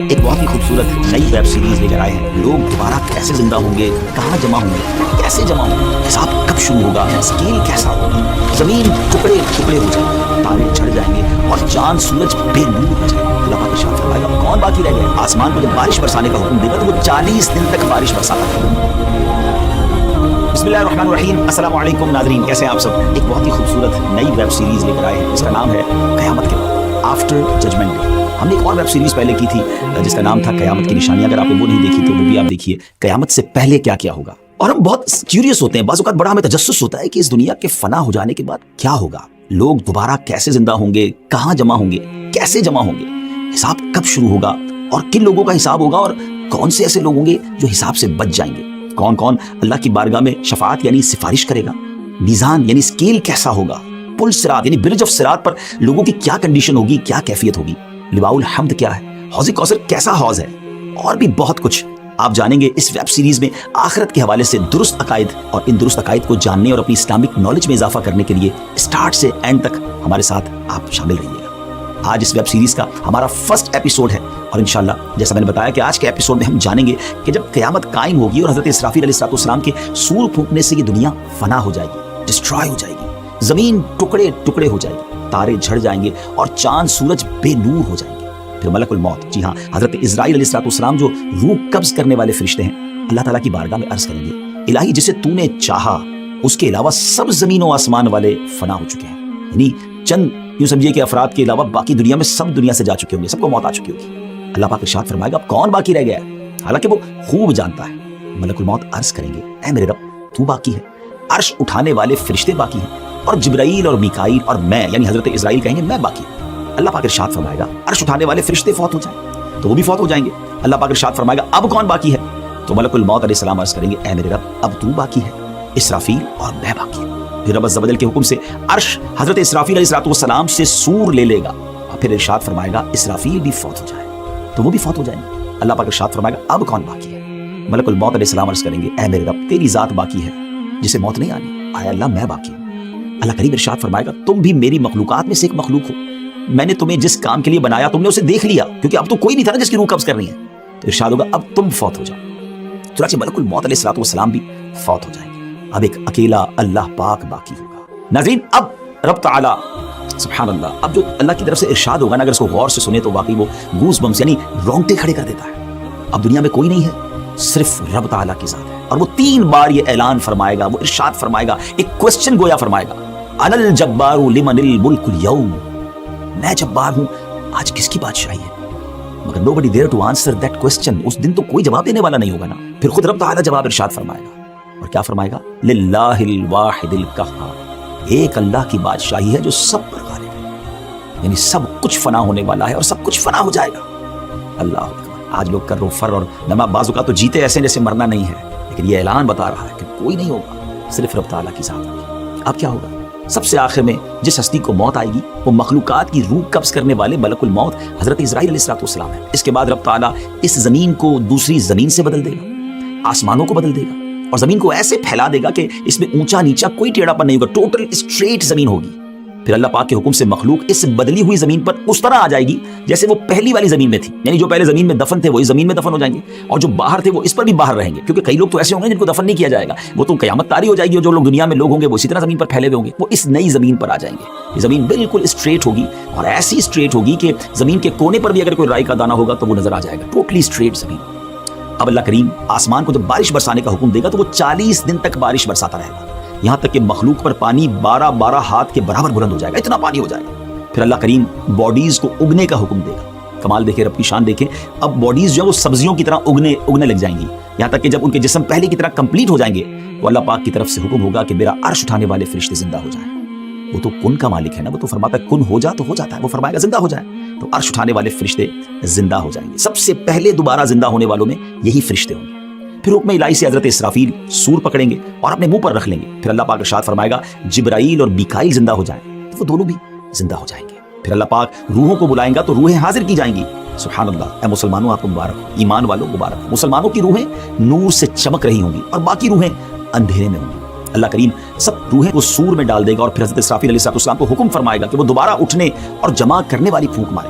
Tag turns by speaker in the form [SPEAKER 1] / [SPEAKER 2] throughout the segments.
[SPEAKER 1] ایک بہت ہی خوبصورت نئی ویب سیریز لے کر آئے ہیں. لوگ دوبارہ کیسے زندہ ہوں گے, کہاں جمع ہوں گے, کیسے جمع ہوں گے, حساب کب شروع ہوگا, اسکیل کیسا ہوگا, زمین ٹکڑے ٹکڑے ہو جائے گی, تارے جھڑ جائیں گے اور چاند سورج بے نور ہو جائے گا. اللہ پاک ارشاد فرمائے گا کون باقی رہ گئے. آسمان کو جب بارش برسانے کا حکم دے گا تو وہ 40 دن تک بارش برساتا رہے گا. بسم اللہ الرحمن الرحیم. السلام علیکم ناظرین, کیسے ہیں آپ سب. ایک بہت ہی خوبصورت نئی ویب سیریز لے کر آئے ہیں جس کا نام ہے قیامت کے بعد, آفٹر ججمنٹ ڈے. ہم نے ایک اور ویب سیریز پہلے کی تھی جس کا نام تھا قیامت کی نشانیاں. اگر آپ نے وہ نہیں دیکھی تو وہ بھی آپ دیکھیے. قیامت سے پہلے کیا کیا ہوگا. اور ہم بہت کیوریس ہوتے ہیں, بعض اوقات بڑا ہمیں تجسس ہوتا ہے کہ اس دنیا کے فنا ہو جانے کے بعد کیا ہوگا. لوگ دوبارہ کیسے زندہ ہوں گے, کہاں جمع ہوں گے, کیسے جمع ہوں گے, حساب کب شروع ہوگا اور کن لوگوں کا حساب ہوگا, اور کون سے ایسے لوگ ہوں گے جو حساب سے بچ جائیں گے. کون کون اللہ کی بارگاہ میں شفاعت یعنی سفارش کرے گا. میزان یعنی اسکیل کیسا ہوگا. پل صراط یعنی برج آف صراط پر لوگوں کی کیا کنڈیشن ہوگی, کیا کیفیت ہوگی. لواء الحمد کیا ہے, حوض کوثر کیسا حوض ہے, اور بھی بہت کچھ آپ جانیں گے اس ویب سیریز میں. آخرت کے حوالے سے درست عقائد, اور ان درست عقائد کو جاننے اور اپنی اسلامک نالج میں اضافہ کرنے کے لیے اسٹارٹ سے اینڈ تک ہمارے ساتھ آپ شامل رہیے گا. آج اس ویب سیریز کا ہمارا فرسٹ ایپیسوڈ ہے, اور انشاءاللہ جیسا میں نے بتایا کہ آج کے ایپیسوڈ میں ہم جانیں گے کہ جب قیامت قائم ہوگی اور حضرت اسرافیل علیہ السلام کے سور پھونکنے سے یہ دنیا فنا ہو جائے گی, ڈسٹرائے ہو جائے گی, زمین ٹکڑے ٹکڑے ہو جائے گی, تارے جھڑ جائیں گے اور چاند سورج بے نور ہو جائیں گے. پھر ملک الموت, جی ہاں حضرت اسرائیل علیہ السلام جو روح قبض کرنے والے فرشتے ہیں, اللہ تعالیٰ کی بارگاہ میں عرض کریں گے الہی جسے تو نے چاہا اس کے علاوہ سب زمین و آسمان والے فنا ہو چکے ہیں. یعنی چند یوں سمجھیے کہ افراد کے علاوہ باقی دنیا میں سب دنیا سے جا چکے ہوں گے, سب کو موت آ چکی ہوگی. اللہ پاک ارشاد فرمائے گا اب کون باقی رہ گیا ہے, حالانکہ وہ خوب جانتا ہے. ملک الموت عرض کریں گے اے میرے رب تو باقی ہے. عرش اٹھانے والے فرشتے باقی ہیں, اور جبرائیل اور میکائیل اور میں یعنی حضرت اسرائیل کہیں گے میں باقی ہوں. اللہ پاک ارشاد فرمائے گا عرش اٹھانے والے فرشتے فوت ہو جائیں تو وہ بھی فوت ہو جائیں گے. اللہ پاک ارشاد فرمائے گا اب کون باقی ہے, تو ملک الموت علیہ السلام عرض کریں گے اے میرے رب اب تو باقی ہے, اسرافیل اور میں باقی ہوں. پھر رب عز و جل کے حکم سے عرش حضرت اسرافیل علیہ السلام سے سور لے لے گا, اور پھر ارشاد فرمائے گا اسرافیل بھی فوت ہو جائے تو وہ بھی فوت ہو جائیں گے. اللہ پاک ارشاد فرمائے گا اب کون باقی ہے. ملک الموت علیہ السلام عرض کریں گے اے میرے رب تیری ذات باقی ہے جسے موت نہیں آنی, آیا اللہ میں باقی ہوں. اللہ کریم ارشاد فرمائے گا تم بھی میری مخلوقات میں سے ایک مخلوق ہو, میں نے تمہیں جس کام کے لیے بنایا تم نے اسے دیکھ لیا, کیونکہ اب تو کوئی نہیں تھا نا جس کی روح قبض کرنی ہے. تو ارشاد ہوگا اب تم فوت ہو جاؤ. چنانچہ ملک الموت علیہ السلام بھی فوت ہو جائیں گے. اب ایک اکیلا اللہ پاک باقی ہوگا. ناظرین اب رب تعالیٰ سبحان اللہ, اب جو اللہ کی طرف سے ارشاد ہوگا نا, اگر اس کو غور سے سنے تو واقعی وہ گوز بمس یعنی رونگٹے کھڑے کر دیتا ہے. اب دنیا میں کوئی نہیں ہے, صرف رب تعالیٰ کی ذات ہے. اور وہ 3 بار یہ اعلان فرمائے گا, وہ ارشاد فرمائے گا, ایک کوسچن گویا فرمائے گا انا الجبار لمن الملک اليوم, میں جبار ہوں, آج کس کی بادشاہی ہے. مگر nobody there to answer that question, اس دن تو کوئی جواب دینے والا نہیں ہوگا نا. پھر خود رب تعالیٰ جواب ارشاد فرمائے گا, اور کیا فرمائے گا للہ الواحد القہار, ایک اللہ کی بادشاہی ہے جو سب پر غالب ہے. یعنی سب کچھ فنا ہونے والا ہے اور سب کچھ فنا ہو جائے گا. اللہ اکبر. آج لوگ کر و فر اور نما بازو کا تو جیتے ایسے جیسے مرنا نہیں ہے, لیکن یہ اعلان بتا رہا ہے کہ کوئی نہیں ہوگا, صرف رب تعالیٰ کی ذات ہوگی. اب کیا ہوگا, سب سے آخر میں جس ہستی کو موت آئے گی وہ مخلوقات کی روح قبض کرنے والے ملک الموت حضرت اسرائیل علیہ السلام ہے. اس کے بعد رب تعالیٰ اس زمین کو دوسری زمین سے بدل دے گا, آسمانوں کو بدل دے گا, اور زمین کو ایسے پھیلا دے گا کہ اس میں اونچا نیچا کوئی ٹیڑھا پن نہیں ہوگا, ٹوٹل اسٹریٹ زمین ہوگی. پھر اللہ پاک کے حکم سے مخلوق اس بدلی ہوئی زمین پر اس طرح آ جائے گی جیسے وہ پہلی والی زمین میں تھی. یعنی جو پہلے زمین میں دفن تھے وہی زمین میں دفن ہو جائیں گے, اور جو باہر تھے وہ اس پر بھی باہر رہیں گے, کیونکہ کئی لوگ تو ایسے ہوں گے جن کو دفن نہیں کیا جائے گا, وہ تو قیامت طاری ہو جائے گی, اور جو لوگ دنیا میں لوگ ہوں گے وہ اسی طرح زمین پر پھیلے ہوئے ہوں گے, وہ اس نئی زمین پر آ جائیں گے. یہ زمین بالکل اسٹریٹ ہوگی, اور ایسی اسٹریٹ ہوگی کہ زمین کے کونے پر بھی اگر کوئی رائی کا دانہ ہوگا تو وہ نظر آ جائے گا, ٹوٹلی اسٹریٹ زمین. اب اللہ کریم آسمان کو جب بارش برسانے کا حکم دے گا تو وہ 40 دن تک بارش برساتا رہے گا, یہاں تک کہ مخلوق پر پانی 12 ہاتھ کے برابر بلند ہو جائے گا, اتنا پانی ہو جائے گا. پھر اللہ کریم باڈیز کو اگنے کا حکم دے گا. کمال دیکھیں, رب کی شان دیکھیں. اب باڈیز جو ہے وہ سبزیوں کی طرح اگنے لگ جائیں گی, یہاں تک کہ جب ان کے جسم پہلے کی طرح کمپلیٹ ہو جائیں گے تو اللہ پاک کی طرف سے حکم ہوگا کہ میرا عرش اٹھانے والے فرشتے زندہ ہو جائیں. وہ تو کن کا مالک ہے نا, وہ تو فرماتا ہے کن ہو جا تو ہو جاتا ہے, وہ فرمائے گا زندہ ہو جائے تو عرش اٹھانے والے فرشتے زندہ ہو جائیں گے. سب سے پہلے دوبارہ زندہ ہونے والوں میں یہی فرشتے ہوں گے. پھر حکم الہی سے حضرت اسرافیل سور پکڑیں گے اور اپنے منہ پر رکھ لیں گے. پھر اللہ پاک ارشاد فرمائے گا جبرائیل اور میکائیل زندہ ہو جائیں تو وہ دونوں بھی زندہ ہو جائیں گے. پھر اللہ پاک روحوں کو بلائیں گا تو روحیں حاضر کی جائیں گی. سبحان اللہ. اے مسلمانوں آپ کو مبارک, ایمان والوں مبارک. مسلمانوں کی روحیں نور سے چمک رہی ہوں گی اور باقی روحیں اندھیرے میں ہوں گی. اللہ کریم سب روحیں کو سور میں ڈال دے گا, اور پھر حضرت اسرافیل علیہ السلام کو حکم فرمائے گا کہ وہ دوبارہ اٹھنے اور جمع کرنے والی پھونک مارے.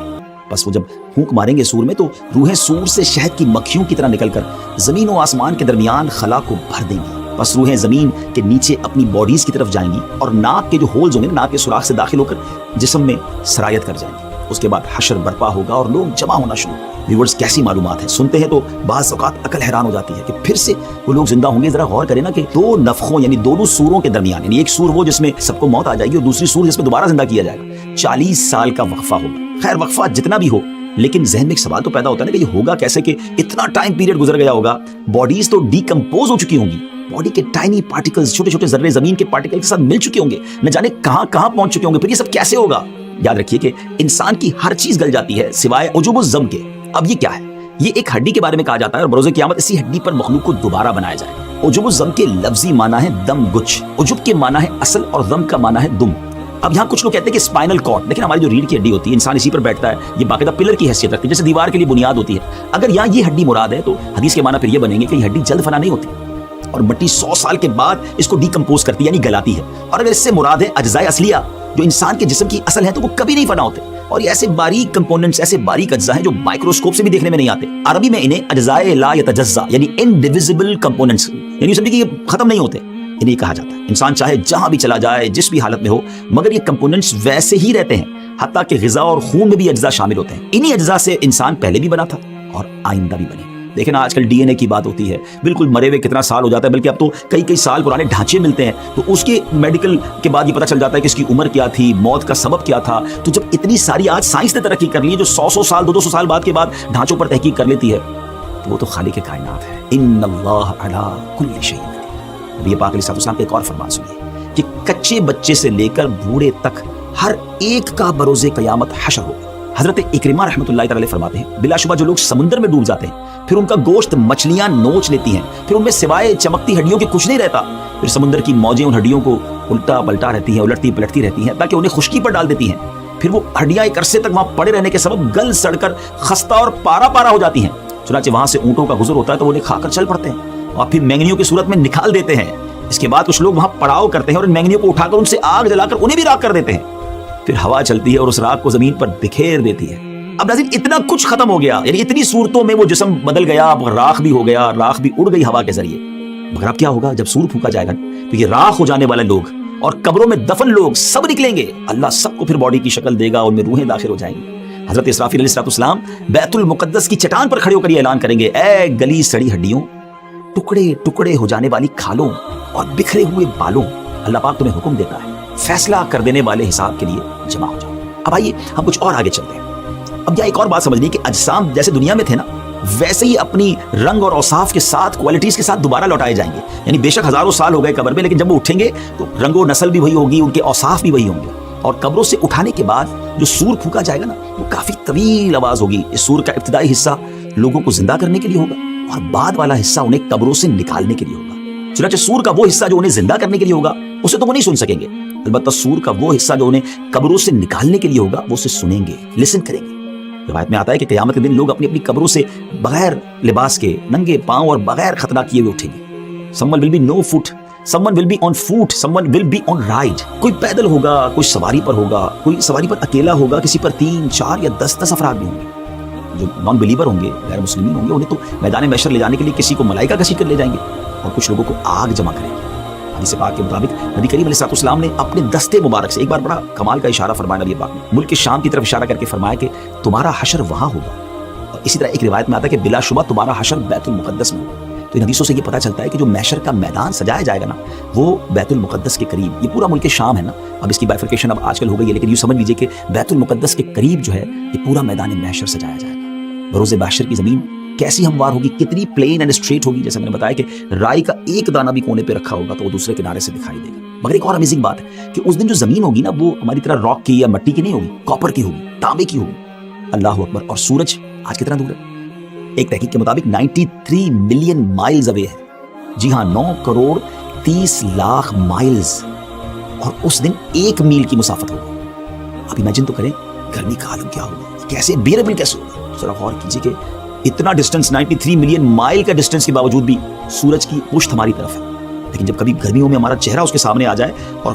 [SPEAKER 1] بس وہ جب پھونک ماریں گے سور میں تو روحیں سور سے شہد کی مکھیوں کی طرح نکل کر زمین و آسمان کے درمیان خلا کو بھر دیں گی. بس روحیں زمین کے نیچے اپنی باڈیز کی طرف جائیں گی اور ناک کے جو ہولز ہوں گے ناک کے سوراخ سے داخل ہو کر جسم میں سرایت کر جائیں گی. اس کے بعد حشر برپا ہوگا اور لوگ جمع ہونا شروع. ویورز کیسی معلومات ہے, سنتے ہیں تو بعض اوقات عقل حیران ہو جاتی ہے کہ پھر سے وہ لوگ زندہ ہوں گے. ذرا غور کریں نا کہ دو نفخوں یعنی دونوں سوروں کے درمیان, یعنی ایک سور وہ جس میں سب کو موت آ جائے گی اور دوسری سور جس میں دوبارہ زندہ کیا جائے گا, 40 سال کا وقفہ ہوگا. خیر وقفہ جتنا بھی ہو, لیکن ذہن میں ایک سوال تو پیدا ہوتا ہے نا کہ یہ ہوگا کیسے کہ اتنا ٹائم پیریڈ گزر گیا ہوگا. باڈیز تو ڈیکمپوز ہو چکی ہوں گی, باڈی کے ٹائنی پارٹیکلز چھوٹے چھوٹے ذرے زمین کے پارٹیکل کے ساتھ مل چکے ہوں گے, نہ جانے کہاں کہاں پہنچ چکے ہوں گے. پھر یہ سب کیسے ہوگا؟ یاد رکھیے کہ انسان کی ہر چیز گل جاتی ہے سوائے عجب الزم کے. اب یہ کیا ہے؟ یہ ایک ہڈی کے بارے میں کہا جاتا ہے اور بروز قیامت اسی ہڈی پر مخلوق کو دوبارہ بنایا جائے گا. عجب الزم کے لفظی معنی ہے دم گچھ, عجب کے معنی ہے اصل اور ضم کا معنی ہے دم. اب یہاں کچھ لوگ کہتے ہیں کہ اسپائنل کارڈ, لیکن ہماری جو ریڑھ کی ہڈی ہوتی ہے انسان اسی پر بیٹھتا ہے, یہ باقاعدہ پلر کی حیثیت رکھتی ہے جیسے دیوار کے لیے بنیاد ہوتی ہے. اگر یہاں یہ ہڈی مراد ہے تو حدیث کے معنی پھر یہ بنیں گے کہ یہ ہڈی جلد فنا نہیں ہوتی اور مٹی 100 سال کے بعد اس کو ڈیکمپوز کرتی ہے یعنی گلاتی ہے. اور اگر اس سے مراد ہے اجزاء اصلیہ جو انسان کے جسم کی اصل ہیں تو وہ کبھی نہیں فنا ہوتے, اور یہ ایسے باریک کمپوننٹس, ایسے باریک اجزاء ہیں جو مائکروسکوپ سے بھی دیکھنے میں نہیں آتے. عربی میں انہیں اجزاء لا یتجزا یعنی انڈیویزبل کمپوننٹس, یعنی سمجھے کہ یہ ختم نہیں ہوتے, انہیں کہا جاتا ہے. انسان چاہے جہاں بھی چلا جائے, جس بھی حالت میں ہو, مگر یہ کمپوننٹس ویسے ہی رہتے ہیں. حتیٰ کہ غذا اور خون میں بھی اجزاء شامل ہوتے ہیں. انہی اجزاء سے انسان پہلے بھی بنا تھا اور آئندہ بھی بنے. دیکھیں نا آج کل ڈی این اے کی بات ہوتی ہے, بالکل مرے ہوئے کتنا سال ہو جاتا ہے, بلکہ اب تو کئی سال پرانے ڈھانچے ملتے ہیں, تو اس کے میڈیکل کے بعد یہ پتہ چل جاتا ہے کہ اس کی عمر کیا تھی, موت کا سبب کیا تھا. تو جب اتنی ساری آج سائنس نے ترقی کر لی ہے جو 100 سال 200 سال بعد کے بعد ڈھانچوں پر تحقیق کر لیتی ہے, تو وہ تو خالق کائنات ہے. ان اللہ علی کل شیء قدیر. نبی پاک علیہ السلام کا ایک اور فرمان سنیے کہ کچے بچے سے لے کر بوڑھے تک ہر ایک کا بروز قیامت حشر ہوگا. حضرت اکرمہ رحمۃ اللہ تعالی فرماتے ہیں بلا شبہ جو لوگ سمندر میں ڈوب جاتے ہیں پھر ان کا گوشت مچھلیاں نوچ لیتی ہیں, پھر ان میں سوائے چمکتی ہڈیوں کے کچھ نہیں رہتا. پھر سمندر کی موجیں ان ہڈیوں کو الٹا پلٹا رہتی ہیں, الٹتی پلٹتی رہتی ہیں تاکہ انہیں خشکی پر ڈال دیتی ہیں. پھر وہ ہڈیاں ایک عرصے تک وہاں پڑے رہنے کے سبب گل سڑ کر خستہ اور پارا پارا ہو جاتی ہیں. چنانچہ وہاں سے اونٹوں کا گزر ہوتا ہے تو وہ انہیں کھا کر چل پڑتے ہیں اور پھر مینگنیوں کی صورت میں نکال دیتے ہیں. اس کے بعد کچھ لوگ وہاں پڑاؤ کرتے ہیں اور ان مینگنیوں کو اٹھا کر ان سے آگ جلا کر انہیں بھی راکھ کر دیتے ہیں. پھر ہوا چلتی ہے اور اس راکھ کو زمین پر بکھیر دیتی ہے. اب ناظرین اتنا کچھ ختم ہو گیا, یعنی اتنی صورتوں میں وہ جسم بدل گیا, اب راکھ بھی ہو گیا, راکھ بھی اڑ گئی ہوا کے ذریعے. مگر اب کیا ہوگا جب سور پھونکا جائے گا تو یہ راکھ ہو جانے والے لوگ اور قبروں میں دفن لوگ سب نکلیں گے. اللہ سب کو پھر باڈی کی شکل دے گا, ان میں روحیں داخل ہو جائیں گی. حضرت اسرافیل علیہ السلام بیت المقدس کی چٹان پر کھڑے ہو کر یہ اعلان کریں گے, اے گلی سڑی ہڈیوں, ٹکڑے ٹکڑے ہو جانے والی کھالوں اور بکھرے ہوئے بالوں, اللہ پاک تمہیں حکم دیتا ہے فیصلہ کر دینے والے حساب کے لیے جمع ہو جاؤ. اب آئیے ہم کچھ اور آگے چلتے ہیں. اب یہ ایک اور بات سمجھنی کہ اجسام جیسے دنیا میں تھے نا ویسے ہی اپنی رنگ اور اوصاف کے ساتھ, کوالٹیز کے ساتھ دوبارہ لوٹائے جائیں گے. یعنی بے شک ہزاروں سال ہو گئے قبر میں, لیکن جب وہ اٹھیں گے تو رنگ و نسل بھی وہی ہوگی, ان کے اوصاف بھی وہی ہوں گے. اور قبروں سے اٹھانے کے بعد جو سور پھونکا جائے گا نا وہ کافی طویل آواز ہوگی. اس سور کا ابتدائی حصہ لوگوں کو زندہ کرنے کے لیے ہوگا اور بعد والا حصہ انہیں قبروں سے نکالنے کے لیے ہوگا. چنانچہ سور کا وہ حصہ جو انہیں زندہ کرنے کے لیے ہوگا اسے تو وہ نہیں سن سکیں گے, البتہ سور کا وہ حصہ جو انہیں قبروں سے نکالنے کے لیے ہوگا وہ اسے سنیں گے, لسن کریں گے. روایت میں آتا ہے کہ قیامت کے دن لوگ اپنی اپنی قبروں سے بغیر لباس کے, ننگے پاؤں اور بغیر ختنہ کیے ہوئے اٹھیں گے. someone will be no foot, someone will be on foot, someone will be on ride. کوئی پیدل ہوگا, کوئی سواری پر ہوگا, کوئی سواری پر اکیلا ہوگا, کسی پر 3 4 یا 10 افراد بھی ہوں گے. جو نان بلیور ہوں گے, غیر مسلمین ہوں گے, انہیں تو میدان محشر لے جانے کے لیے کسی کو ملائکہ کشی کر لے جائیں گے اور کچھ لوگوں کو آگ جمع کریں گے. حدیث پاک کے مطابق نبی کریم علیہ السلام نے اپنے دستے مبارک سے ایک بار بڑا کمال کا اشارہ فرمایا. نبی پاک نے ملک شام کی طرف اشارہ کر کے فرمایا کہ تمہارا حشر وہاں ہوگا. اور اسی طرح ایک روایت میں آتا ہے کہ بلا شبہ تمہارا حشر بیت المقدس میں ہوگا. تو ان حدیثوں سے یہ پتہ چلتا ہے کہ جو محشر کا میدان سجایا جائے گا نا وہ بیت المقدس کے قریب, یہ پورا ملک شام ہے نا, اب اس کی بائفرکیشن اب آج کل ہو گئی ہے, لیکن یوں سمجھ لیجیے کہ بیت المقدس کے قریب جو ہے یہ پورا میدان محشر سجایا جائے گا. بروز محشر کی زمین کیسی ہموار ہوگی, کتنی پلین اینڈ اسٹریٹ ہوگی. جیسے میں نے بتایا کہ رائی کا ایک دانہ بھی کونے پہ رکھا ہوگا تو وہ دوسرے کنارے سے دکھائی دے گا. مگر ایک اور امیزنگ بات ہے کہ اس دن جو زمین ہوگی نا وہ ہماری طرح راک کی یا مٹی کی نہیں ہوگی, کاپر کی ہوگی, تانبے کی ہوگی. اللہ اکبر. اور سورج آج کتنا دور ہے؟ ایک تحقیق کے مطابق 93 ملین مائلز اوے ہے. جی ہاں, 9 کروڑ 30 لاکھ مائلز. اور اس دن 1 میل کی مسافت ہوگی. اب امیجن تو کریں گرمی کا عالم کیا ہوگا, کیسے بیئربل کیسے ہوگا. ذرا غور کیجیے کہ اتنا ڈسٹینس 93 ملین مائل کا ڈسٹینس کے باوجود بھی سورج کی پشت ہماری طرف ہے, لیکن جب کبھی گرمیوں میں ہمارا چہرہ اس کے سامنے آ جائے اور